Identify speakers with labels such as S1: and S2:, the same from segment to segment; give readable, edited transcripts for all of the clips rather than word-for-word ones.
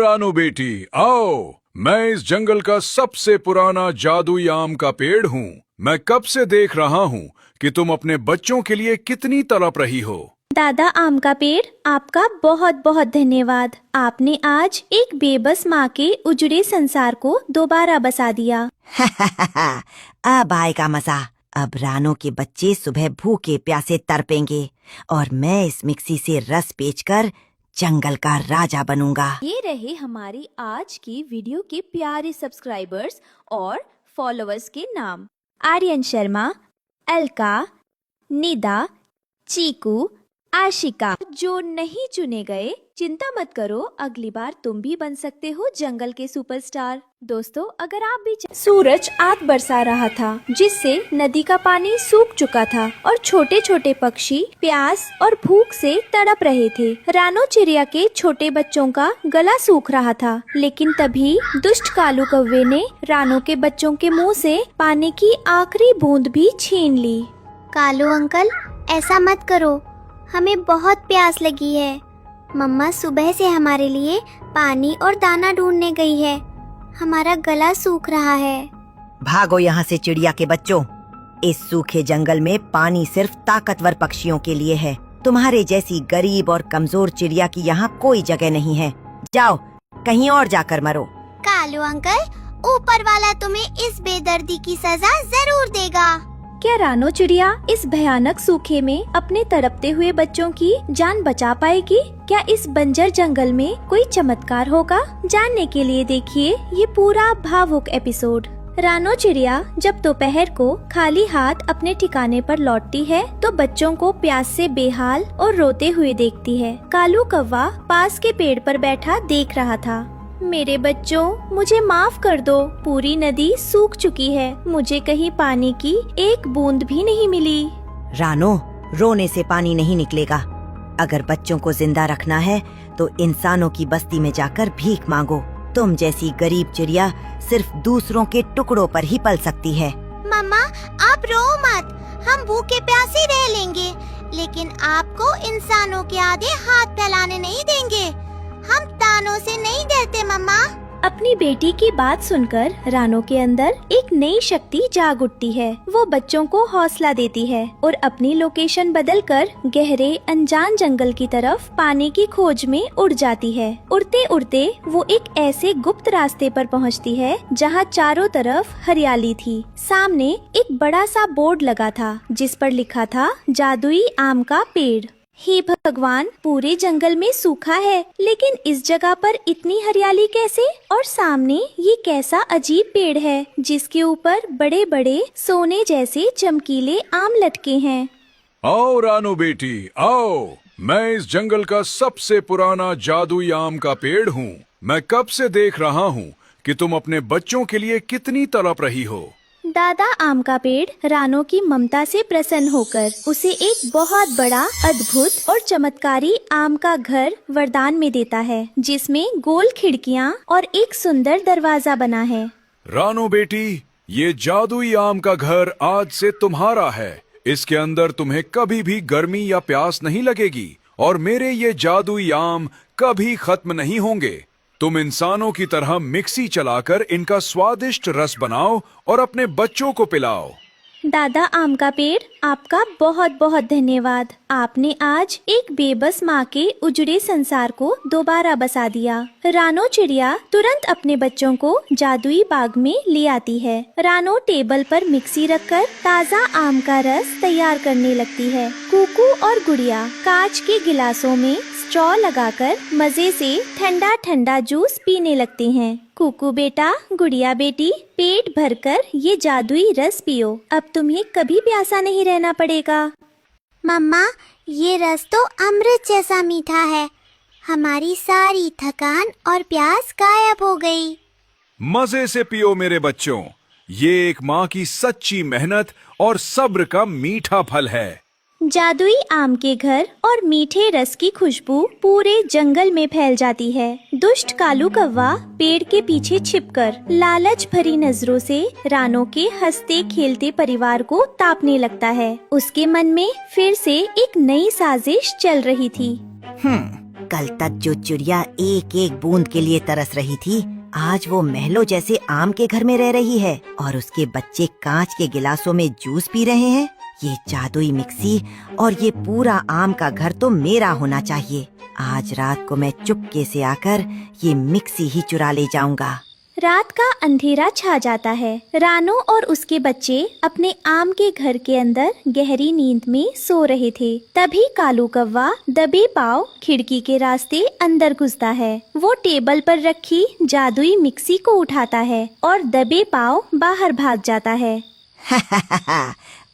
S1: रानू बेटी आओ, मैं इस जंगल का सबसे पुराना जादुई आम का पेड़ हूँ। मैं कब से देख रहा हूँ कि तुम अपने बच्चों के लिए कितनी तड़प रही हो।
S2: दादा आम का पेड़, आपका बहुत बहुत धन्यवाद। आपने आज एक बेबस माँ के उजड़े संसार को दोबारा बसा दिया।
S3: अब आएगा मजा। अब रानो के बच्चे सुबह भूखे प्यासे तड़पेंगे और मैं इस मिक्सी से रस बेचकर जंगल का राजा बनूंगा।
S2: ये रहे हमारी आज की वीडियो के प्यारे सब्सक्राइबर्स और फॉलोअर्स के नाम। आर्यन शर्मा, अलका, निदा, चीकू, आशिका। जो नहीं चुने गए, चिंता मत करो, अगली बार तुम भी बन सकते हो जंगल के सुपरस्टार। दोस्तों, अगर आप भी सूरज आग बरसा रहा था जिससे नदी का पानी सूख चुका था और छोटे छोटे पक्षी प्यास और भूख से तड़प रहे थे। रानो चिड़िया के छोटे बच्चों का गला सूख रहा था, लेकिन तभी दुष्ट कालू कौवे ने रानो के बच्चों के मुंह से पानी की आखिरी बूंद भी छीन ली।
S4: कालू अंकल, ऐसा मत करो, हमें बहुत प्यास लगी है। मम्मा सुबह से हमारे लिए पानी और दाना ढूंढने गई है। हमारा गला सूख रहा है।
S3: भागो यहाँ से चिड़िया के बच्चों। इस सूखे जंगल में पानी सिर्फ ताकतवर पक्षियों के लिए है। तुम्हारे जैसी गरीब और कमजोर चिड़िया की यहाँ कोई जगह नहीं है। जाओ, कहीं और जाकर मरो।
S4: कालू अंकल, ऊपर वाला तुम्हें इस बेदर्दी की सजा जरूर देगा।
S2: क्या रानो चिड़िया इस भयानक सूखे में अपने तड़पते हुए बच्चों की जान बचा पाएगी? क्या इस बंजर जंगल में कोई चमत्कार होगा? जानने के लिए देखिए ये पूरा भावुक एपिसोड। रानो चिड़िया जब दोपहर को खाली हाथ अपने ठिकाने पर लौटती है तो बच्चों को प्यास से बेहाल और रोते हुए देखती है। कालू कौवा पास के पेड़ पर बैठा देख रहा था। मेरे बच्चों, मुझे माफ कर दो, पूरी नदी सूख चुकी है, मुझे कहीं पानी की एक बूंद भी नहीं मिली।
S3: रानो, रोने से पानी नहीं निकलेगा। अगर बच्चों को जिंदा रखना है तो इंसानों की बस्ती में जाकर भीख मांगो। तुम जैसी गरीब चिड़िया सिर्फ दूसरों के टुकड़ों पर ही पल सकती है।
S4: मम्मा, आप रो मत, हम भूखे प्यासे रह लेंगे, लेकिन आपको इंसानों के आगे हाथ फैलाने नहीं देंगे। हम तानों से नहीं डरते मम्मा।
S2: अपनी बेटी की बात सुनकर रानो के अंदर एक नई शक्ति जाग उठती है। वो बच्चों को हौसला देती है और अपनी लोकेशन बदलकर गहरे अनजान जंगल की तरफ पानी की खोज में उड़ जाती है। उड़ते उड़ते वो एक ऐसे गुप्त रास्ते पर पहुंचती है जहां चारों तरफ हरियाली थी। सामने एक बड़ा सा बोर्ड लगा था जिस पर लिखा था जादुई आम का पेड़। हे भगवान, पूरे जंगल में सूखा है, लेकिन इस जगह पर इतनी हरियाली कैसे? और सामने ये कैसा अजीब पेड़ है जिसके ऊपर बड़े बड़े सोने जैसे चमकीले आम लटके हैं।
S1: आओ रानू बेटी आओ, मैं इस जंगल का सबसे पुराना जादुई आम का पेड़ हूँ। मैं कब से देख रहा हूँ कि तुम अपने बच्चों के लिए कितनी तड़प रही हो।
S2: दादा आम का पेड़ रानो की ममता से प्रसन्न होकर उसे एक बहुत बड़ा, अद्भुत और चमत्कारी आम का घर वरदान में देता है, जिसमें गोल खिड़कियाँ और एक सुंदर दरवाजा बना है।
S1: रानो बेटी, ये जादुई आम का घर आज से तुम्हारा है। इसके अंदर तुम्हें कभी भी गर्मी या प्यास नहीं लगेगी और मेरे ये जादुई आम कभी खत्म नहीं होंगे। तुम इंसानों की तरह मिक्सी चलाकर इनका स्वादिष्ट रस बनाओ और अपने बच्चों को पिलाओ।
S2: दादा आम का पेड़, आपका बहुत बहुत धन्यवाद। आपने आज एक बेबस माँ के उजड़े संसार को दोबारा बसा दिया। रानो चिड़िया तुरंत अपने बच्चों को जादुई बाग में ले आती है। रानो टेबल पर मिक्सी रखकर ताज़ा आम का रस तैयार करने लगती है। कुकू और गुड़िया कांच के गिलासों में स्ट्रॉ लगाकर मजे से ठंडा ठंडा जूस पीने लगते हैं। कुकू बेटा, गुड़िया बेटी, पेट भरकर ये जादुई रस पियो, अब तुम्हें कभी प्यासा नहीं रहना पड़ेगा।
S4: मम्मा, ये रस तो अमृत जैसा मीठा है। हमारी सारी थकान और प्यास गायब हो गई।
S1: मजे से पियो मेरे बच्चों, ये एक माँ की सच्ची मेहनत और सब्र का मीठा फल है।
S2: जादुई आम के घर और मीठे रस की खुशबू पूरे जंगल में फैल जाती है। दुष्ट कालू कौवा पेड़ के पीछे छिपकर लालच भरी नजरों से रानो के हंसते खेलते परिवार को तापने लगता है। उसके मन में फिर से एक नई साजिश चल रही थी।
S3: कल तक जो चिड़िया एक एक बूंद के लिए तरस रही थी, आज वो महलों जैसे आम के घर में रह रही है और उसके बच्चे कांच के गिलासों में जूस पी रहे हैं। ये जादुई मिक्सी और ये पूरा आम का घर तो मेरा होना चाहिए। आज रात को मैं चुपके से आकर ये मिक्सी ही चुरा ले जाऊंगा।
S2: रात का अंधेरा छा जाता है। रानो और उसके बच्चे अपने आम के घर के अंदर गहरी नींद में सो रहे थे। तभी कालू कौवा दबे पाँव खिड़की के रास्ते अंदर घुसता है। वो टेबल पर रखी जादुई मिक्सी को उठाता है और दबे पाँव बाहर भाग जाता है।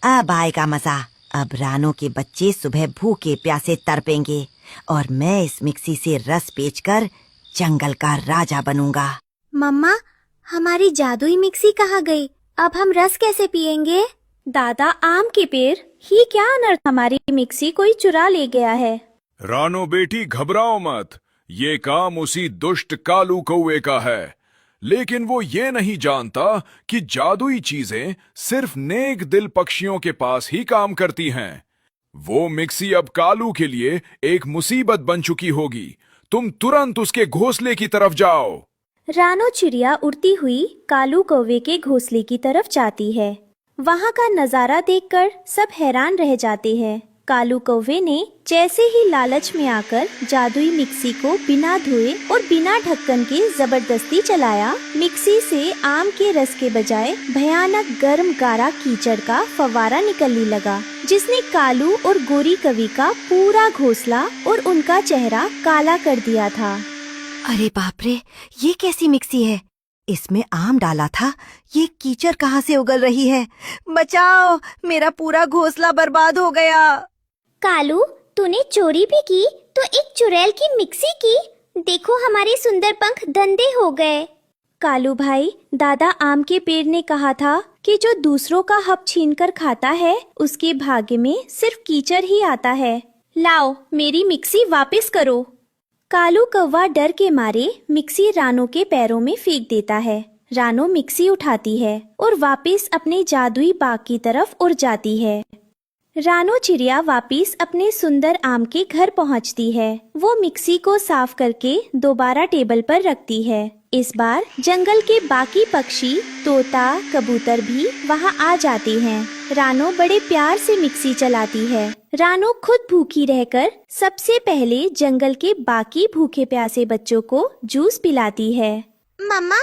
S3: अब आएगा मजा। अब रानो के बच्चे सुबह भूखे प्यासे तड़पेंगे और मैं इस मिक्सी से रस बेचकर जंगल का राजा बनूंगा।
S4: मम्मा, हमारी जादुई मिक्सी कहाँ गई? अब हम रस कैसे पिएंगे?
S2: दादा, आम के पेड़ ही क्या अनर्थ, हमारी मिक्सी कोई चुरा ले गया है।
S1: रानो बेटी घबराओ मत, ये काम उसी दुष्ट कालू कौवे का है। लेकिन वो ये नहीं जानता कि जादुई चीजें सिर्फ नेक दिल पक्षियों के पास ही काम करती हैं। वो मिक्सी अब कालू के लिए एक मुसीबत बन चुकी होगी। तुम तुरंत उसके घोंसले की तरफ जाओ।
S2: रानो चिड़िया उड़ती हुई कालू कौवे के घोंसले की तरफ जाती है। वहाँ का नजारा देखकर सब हैरान रह जाते हैं। कालू कौवे ने जैसे ही लालच में आकर जादुई मिक्सी को बिना धोए और बिना ढक्कन के जबरदस्ती चलाया, मिक्सी से आम के रस के बजाय भयानक गर्म गाढ़ा कीचड़ का फव्वारा निकलने लगा, जिसने कालू और गोरी कवि का पूरा घोंसला और उनका चेहरा काला कर दिया था।
S3: अरे बाप रे, ये कैसी मिक्सी है? इसमें आम डाला था, ये कीचड़ कहाँ से उगल रही है? बचाओ, मेरा पूरा घोंसला बर्बाद हो गया।
S4: कालू, तूने चोरी भी की तो एक चुड़ैल की मिक्सी की। देखो, हमारे सुंदर पंख धंधे हो गए।
S2: कालू भाई, दादा आम के पेड़ ने कहा था कि जो दूसरों का हक छीनकर खाता है उसके भाग्य में सिर्फ कीचड़ ही आता है। लाओ, मेरी मिक्सी वापस करो। कालू कौवा डर के मारे मिक्सी रानो के पैरों में फेंक देता है। रानो मिक्सी उठाती है और वापस अपने जादुई बाग की तरफ उड़ जाती है। रानो चिड़िया वापस अपने सुंदर आम के घर पहुंचती है। वो मिक्सी को साफ करके दोबारा टेबल पर रखती है। इस बार जंगल के बाकी पक्षी, तोता, कबूतर भी वहां आ जाते हैं। रानो बड़े प्यार से मिक्सी चलाती है। रानो खुद भूखी रहकर सबसे पहले जंगल के बाकी भूखे प्यासे बच्चों को जूस पिलाती है।
S4: मम्मा,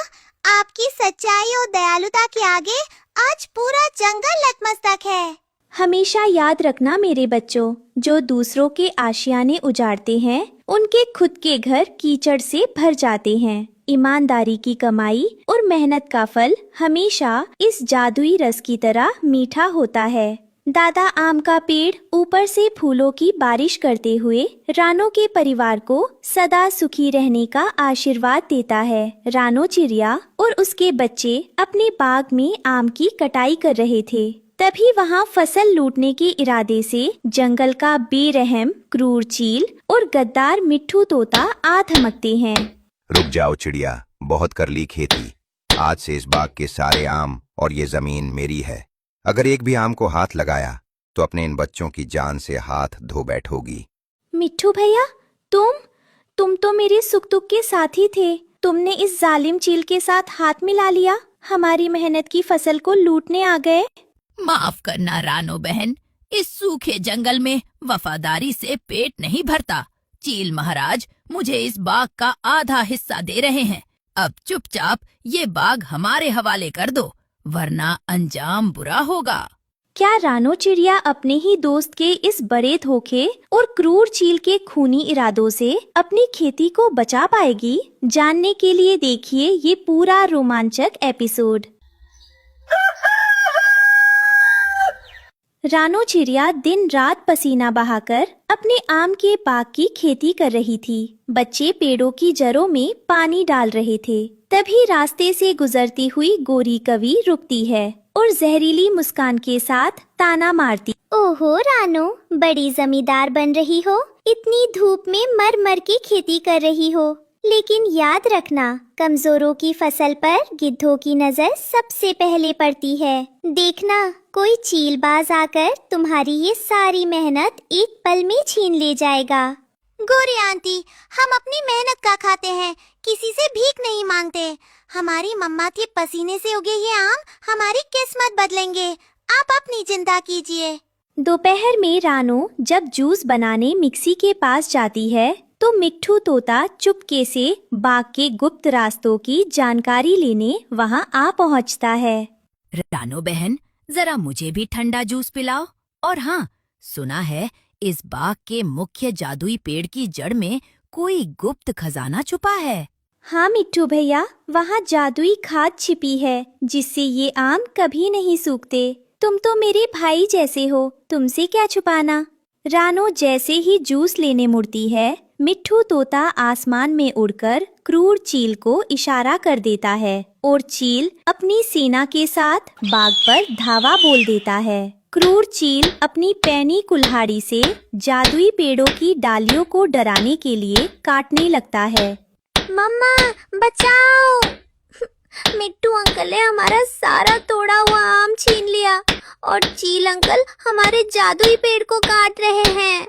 S4: आपकी सच्चाई और दयालुता के आगे आज पूरा जंगल नतमस्तक है।
S2: हमेशा याद रखना मेरे बच्चों, जो दूसरों के आशियाने उजाड़ते हैं उनके खुद के घर कीचड़ से भर जाते हैं। ईमानदारी की कमाई और मेहनत का फल हमेशा इस जादुई रस की तरह मीठा होता है। दादा आम का पेड़ ऊपर से फूलों की बारिश करते हुए रानो के परिवार को सदा सुखी रहने का आशीर्वाद देता है। रानो चिड़िया और उसके बच्चे अपने बाग में आम की कटाई कर रहे थे। तभी वहाँ फसल लूटने के इरादे से जंगल का बेरहम क्रूर चील और गद्दार मिट्ठू तोता आ धमकते हैं।
S5: रुक जाओ चिड़िया, बहुत कर ली खेती। आज से इस बाग के सारे आम और ये जमीन मेरी है। अगर एक भी आम को हाथ लगाया तो अपने इन बच्चों की जान से हाथ धो बैठोगी।
S2: मिट्ठू भैया, तुम तो मेरे सुख दुख के साथी थे। तुमने इस जालिम चील के साथ हाथ मिला लिया, हमारी मेहनत की फसल को लूटने आ गए।
S6: माफ करना रानो बहन, इस सूखे जंगल में वफादारी से पेट नहीं भरता। चील महाराज मुझे इस बाग का आधा हिस्सा दे रहे हैं। अब चुपचाप ये बाग हमारे हवाले कर दो, वरना अंजाम बुरा होगा।
S2: क्या रानो चिड़िया अपने ही दोस्त के इस बड़े धोखे और क्रूर चील के खूनी इरादों से अपनी खेती को बचा पाएगी? जानने के लिए देखिए ये पूरा रोमांचक एपिसोड। रानो चिड़िया दिन रात पसीना बहाकर अपने आम के बाग की खेती कर रही थी। बच्चे पेड़ों की जड़ों में पानी डाल रहे थे। तभी रास्ते से गुजरती हुई गोरी कवि रुकती है और जहरीली मुस्कान के साथ ताना मारती।
S4: ओहो रानो, बड़ी जमींदार बन रही हो। इतनी धूप में मर मर के खेती कर रही हो। लेकिन याद रखना, कमजोरों की फसल पर गिद्धों की नजर सबसे पहले पड़ती है। देखना, कोई चीलबाज आकर तुम्हारी ये सारी मेहनत एक पल में छीन ले जाएगा। गोरी आंटी, हम अपनी मेहनत का खाते हैं, किसी से भीख नहीं मांगते। हमारी मम्मा के पसीने से उगे ये आम हमारी किस्मत बदलेंगे। आप अपनी चिंता कीजिए।
S2: दोपहर में रानो जब जूस बनाने मिक्सी के पास जाती है तो मिट्ठू तोता चुपके से बाग के गुप्त रास्तों की जानकारी लेने वहां आ पहुंचता है।
S6: रानो बहन, जरा मुझे भी ठंडा जूस पिलाओ। और हाँ, सुना है इस बाग के मुख्य जादुई पेड़ की जड़ में कोई गुप्त खजाना छुपा है।
S2: हाँ मिट्ठू भैया, वहाँ जादुई खाद छिपी है जिससे ये आम कभी नहीं सूखते। तुम तो मेरे भाई जैसे हो, तुमसे क्या छुपाना। रानो जैसे ही जूस लेने मुड़ती है, मिट्ठू तोता आसमान में उड़कर क्रूर चील को इशारा कर देता है और चील अपनी सेना के साथ बाग पर धावा बोल देता है। क्रूर चील अपनी पैनी कुल्हाड़ी से जादुई पेड़ों की डालियों को डराने के लिए काटने लगता है।
S4: मम्मा बचाओ! मिट्टू अंकल ने हमारा सारा तोड़ा हुआ आम छीन लिया और चील अंकल हमारे जादुई पेड़ को काट रहे हैं।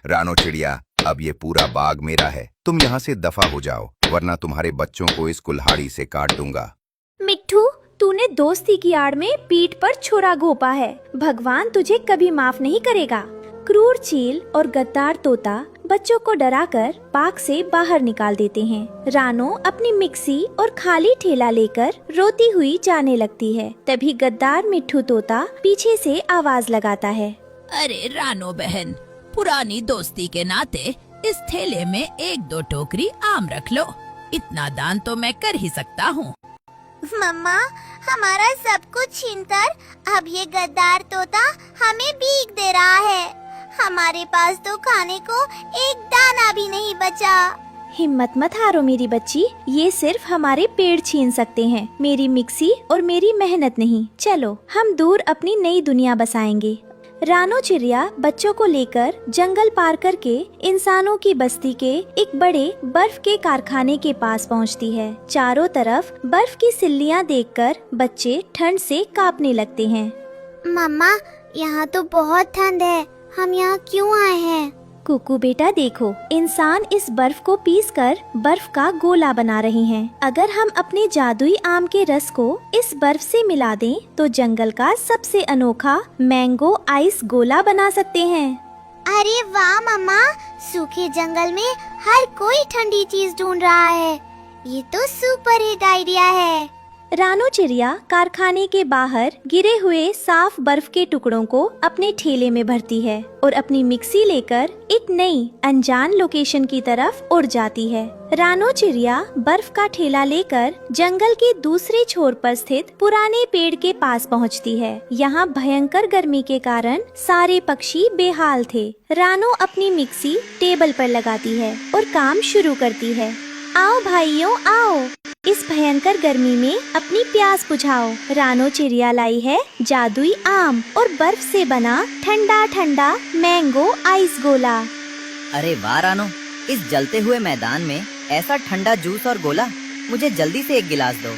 S5: रानो चिड़िया, अब ये पूरा बाग मेरा है। तुम यहाँ से दफा हो जाओ, वरना तुम्हारे बच्चों को इस कुल्हाड़ी से काट दूंगा।
S2: मिट्ठू, तूने दोस्ती की आड़ में पीठ पर छुरा घोंपा है। भगवान तुझे कभी माफ नहीं करेगा। क्रूर चील और गद्दार तोता बच्चों को डराकर बाग से बाहर निकाल देते हैं। रानो अपनी मिक्सी और खाली ठेला लेकर रोती हुई जाने लगती है। तभी गद्दार मिट्ठू तोता पीछे से आवाज लगाता है।
S6: अरे रानो बहन, पुरानी दोस्ती के नाते इस थैले में 1-2 टोकरी आम रख लो। इतना दान तो मैं कर ही सकता हूँ।
S4: मम्मा, हमारा सब कुछ छीनकर अब ये गद्दार तोता हमें भीख दे रहा है। हमारे पास तो खाने को एक दाना भी नहीं बचा।
S2: हिम्मत मत हारो मेरी बच्ची, ये सिर्फ हमारे पेड़ छीन सकते हैं, मेरी मिक्सी और मेरी मेहनत नहीं। चलो हम दूर अपनी नई दुनिया बसाएंगे। रानो चिड़िया बच्चों को लेकर जंगल पार करके इंसानों की बस्ती के एक बड़े बर्फ के कारखाने के पास पहुंचती है। चारों तरफ बर्फ की सिल्लियां देखकर बच्चे ठंड से कांपने लगते हैं।
S4: मम्मा, यहाँ तो बहुत ठंड है, हम यहाँ क्यों आए हैं?
S2: कुकू बेटा देखो, इंसान इस बर्फ को पीसकर बर्फ का गोला बना रहे हैं। अगर हम अपने जादुई आम के रस को इस बर्फ से मिला दें तो जंगल का सबसे अनोखा मैंगो आइस गोला बना सकते हैं।
S4: अरे वाह मम्मा, सूखे जंगल में हर कोई ठंडी चीज ढूंढ रहा है। ये तो सुपर हिट आइडिया है।
S2: रानो चिड़िया कारखाने के बाहर गिरे हुए साफ बर्फ के टुकड़ों को अपने ठेले में भरती है और अपनी मिक्सी लेकर एक नई अनजान लोकेशन की तरफ उड़ जाती है। रानो चिड़िया बर्फ का ठेला लेकर जंगल के दूसरे छोर पर स्थित पुराने पेड़ के पास पहुंचती है। यहाँ भयंकर गर्मी के कारण सारे पक्षी बेहाल थे। रानो अपनी मिक्सी टेबल पर लगाती है और काम शुरू करती है। आओ भाइयों आओ, इस भयंकर गर्मी में अपनी प्यास बुझाओ। रानो चिड़िया लाई है जादुई आम और बर्फ से बना ठंडा ठंडा मैंगो आइस गोला।
S7: अरे वाह रानो, इस जलते हुए मैदान में ऐसा ठंडा जूस और गोला, मुझे जल्दी से एक गिलास दो।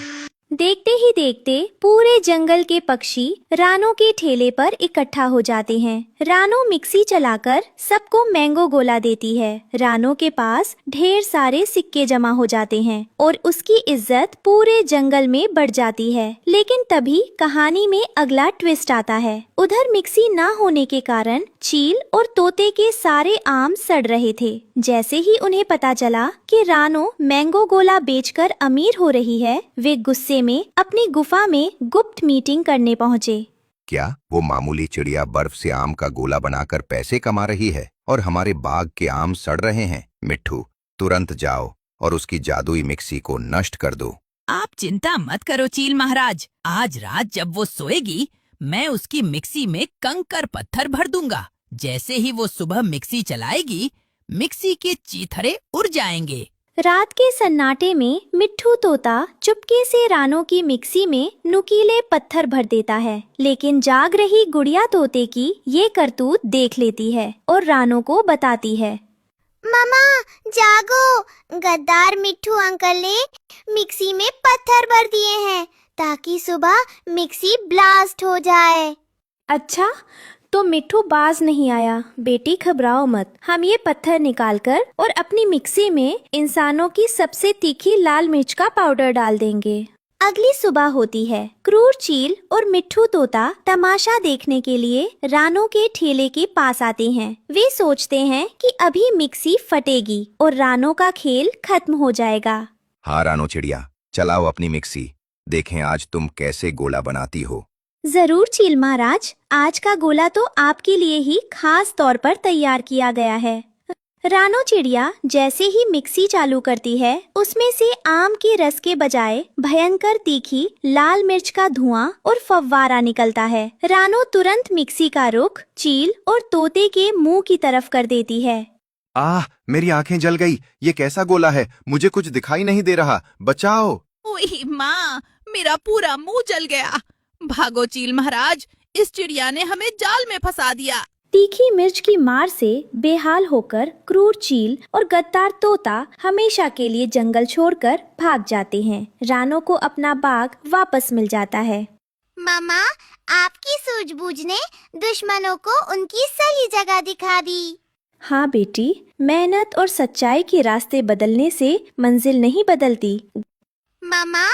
S2: देखते ही देखते पूरे जंगल के पक्षी रानो के ठेले पर इकट्ठा हो जाते हैं। रानो मिक्सी चलाकर सबको मैंगो गोला देती है। रानो के पास ढेर सारे सिक्के जमा हो जाते हैं और उसकी इज्जत पूरे जंगल में बढ़ जाती है। लेकिन तभी कहानी में अगला ट्विस्ट आता है। उधर मिक्सी ना होने के कारण चील और तोते के सारे आम सड़ रहे थे। जैसे ही उन्हें पता चला कि रानो मैंगो गोला बेचकर अमीर हो रही है, वे गुस्से में अपनी गुफा में गुप्त मीटिंग करने पहुँचे।
S5: क्या वो मामूली चिड़िया बर्फ से आम का गोला बनाकर पैसे कमा रही है और हमारे बाग के आम सड़ रहे हैं? मिट्ठू, तुरंत जाओ और उसकी जादुई मिक्सी को नष्ट कर दो।
S6: आप चिंता मत करो चील महाराज, आज रात जब वो सोएगी मैं उसकी मिक्सी में कंकर पत्थर भर दूंगा। जैसे ही वो सुबह मिक्सी चलाएगी, मिक्सी के चीथड़े उड़ जाएंगे।
S2: रात के सन्नाटे में मिट्ठू तोता चुपके से रानो की मिक्सी में नुकीले पत्थर भर देता है, लेकिन जाग रही गुड़िया तोते की ये करतूत देख लेती है और रानो को बताती है।
S4: मामा जागो, गद्दार मिट्ठू अंकल ने मिक्सी में पत्थर भर दिए हैं ताकि सुबह मिक्सी ब्लास्ट हो जाए।
S2: अच्छा, तो मिट्ठू बाज नहीं आया। बेटी घबराओ मत, हम ये पत्थर निकालकर और अपनी मिक्सी में इंसानों की सबसे तीखी लाल मिर्च का पाउडर डाल देंगे। अगली सुबह होती है। क्रूर चील और मिट्ठू तोता तमाशा देखने के लिए रानो के ठेले के पास आते हैं। वे सोचते हैं कि अभी मिक्सी फटेगी और रानो का खेल खत्म हो जाएगा।
S5: हाँ रानो चिड़िया, चलाओ अपनी मिक्सी, देखें आज तुम कैसे गोला बनाती हो।
S2: जरूर चील महाराज, आज का गोला तो आपके लिए ही खास तौर पर तैयार किया गया है। रानो चिड़िया जैसे ही मिक्सी चालू करती है, उसमें से आम के रस के बजाय भयंकर तीखी लाल मिर्च का धुआं और फव्वारा निकलता है। रानो तुरंत मिक्सी का रुख चील और तोते के मुंह की तरफ कर देती है।
S8: आह, मेरी आंखें जल गई। ये कैसा गोला है? मुझे कुछ दिखाई नहीं दे रहा, बचाओ।
S6: ओही माँ, मेरा पूरा मुंह जल गया। भागो चील महाराज, इस चिड़िया ने हमें जाल में फंसा दिया।
S2: तीखी मिर्च की मार से बेहाल होकर क्रूर चील और गद्दार तोता हमेशा के लिए जंगल छोड़कर भाग जाते हैं। रानो को अपना बाग वापस मिल जाता है।
S4: मम्मा, आपकी सूझबूझ ने दुश्मनों को उनकी सही जगह दिखा दी।
S2: हाँ बेटी, मेहनत और सच्चाई के रास्ते बदलने से मंजिल नहीं बदलती।
S4: मम्मा,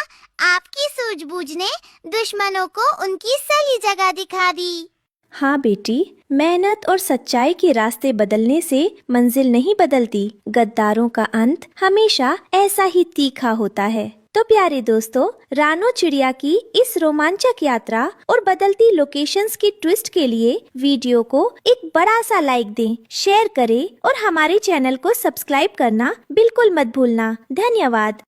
S4: आपकी सूझबूझ ने दुश्मनों को उनकी सही जगह दिखा दी।
S2: हाँ बेटी, मेहनत और सच्चाई के रास्ते बदलने से मंजिल नहीं बदलती। गद्दारों का अंत हमेशा ऐसा ही तीखा होता है। तो प्यारे दोस्तों, रानो चिड़िया की इस रोमांचक यात्रा और बदलती लोकेशंस की ट्विस्ट के लिए वीडियो को एक बड़ा सा लाइक दें, शेयर करें और हमारे चैनल को सब्सक्राइब करना बिल्कुल मत भूलना। धन्यवाद।